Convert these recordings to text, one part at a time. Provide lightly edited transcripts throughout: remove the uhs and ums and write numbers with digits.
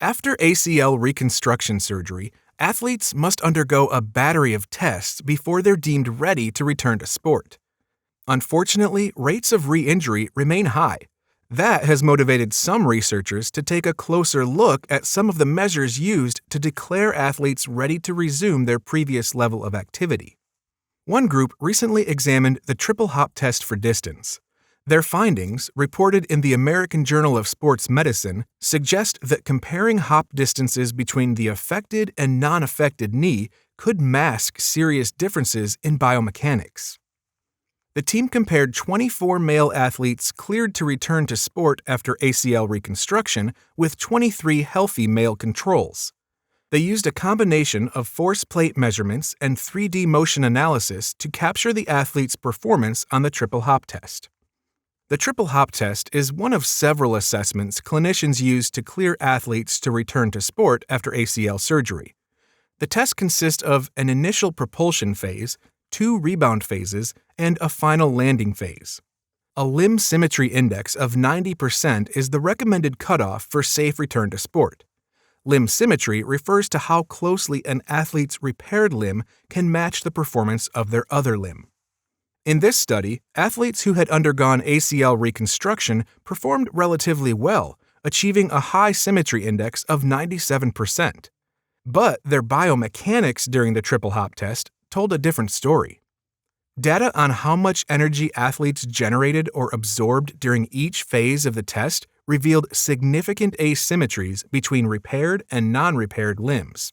After ACL reconstruction surgery, athletes must undergo a battery of tests before they're deemed ready to return to sport. Unfortunately, rates of re-injury remain high. That has motivated some researchers to take a closer look at some of the measures used to declare athletes ready to resume their previous level of activity. One group recently examined the triple hop test for distance. Their findings, reported in the American Journal of Sports Medicine, suggest that comparing hop distances between the affected and non-affected knee could mask serious differences in biomechanics. The team compared 24 male athletes cleared to return to sport after ACL reconstruction with 23 healthy male controls. They used a combination of force plate measurements and 3D motion analysis to capture the athlete's performance on the triple hop test. The triple hop test is one of several assessments clinicians use to clear athletes to return to sport after ACL surgery. The test consists of an initial propulsion phase, 2 rebound phases, and a final landing phase. A limb symmetry index of 90% is the recommended cutoff for safe return to sport. Limb symmetry refers to how closely an athlete's repaired limb can match the performance of their other limb. In this study, athletes who had undergone ACL reconstruction performed relatively well, achieving a high symmetry index of 97%. But their biomechanics during the triple hop test told a different story. Data on how much energy athletes generated or absorbed during each phase of the test revealed significant asymmetries between repaired and non-repaired limbs.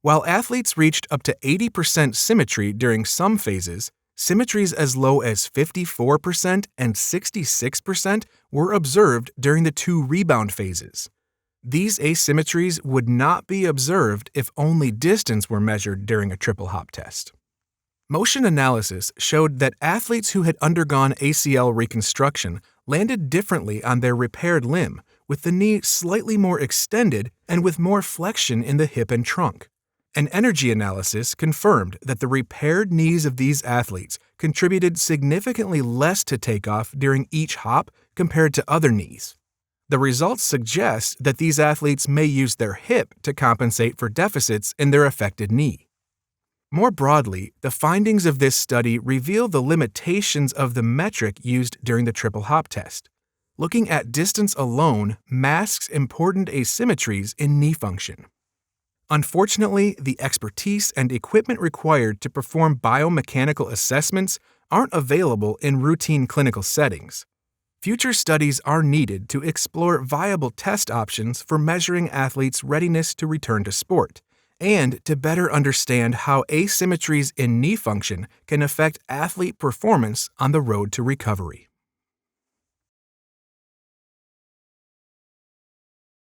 While athletes reached up to 80% symmetry during some phases, symmetries as low as 54% and 66% were observed during the 2 rebound phases. These asymmetries would not be observed if only distance were measured during a triple hop test. Motion analysis showed that athletes who had undergone ACL reconstruction landed differently on their repaired limb, with the knee slightly more extended and with more flexion in the hip and trunk. An energy analysis confirmed that the repaired knees of these athletes contributed significantly less to takeoff during each hop compared to other knees. The results suggest that these athletes may use their hip to compensate for deficits in their affected knee. More broadly, the findings of this study reveal the limitations of the metric used during the triple hop test. Looking at distance alone masks important asymmetries in knee function. Unfortunately, the expertise and equipment required to perform biomechanical assessments aren't available in routine clinical settings. Future studies are needed to explore viable test options for measuring athletes' readiness to return to sport, and to better understand how asymmetries in knee function can affect athlete performance on the road to recovery.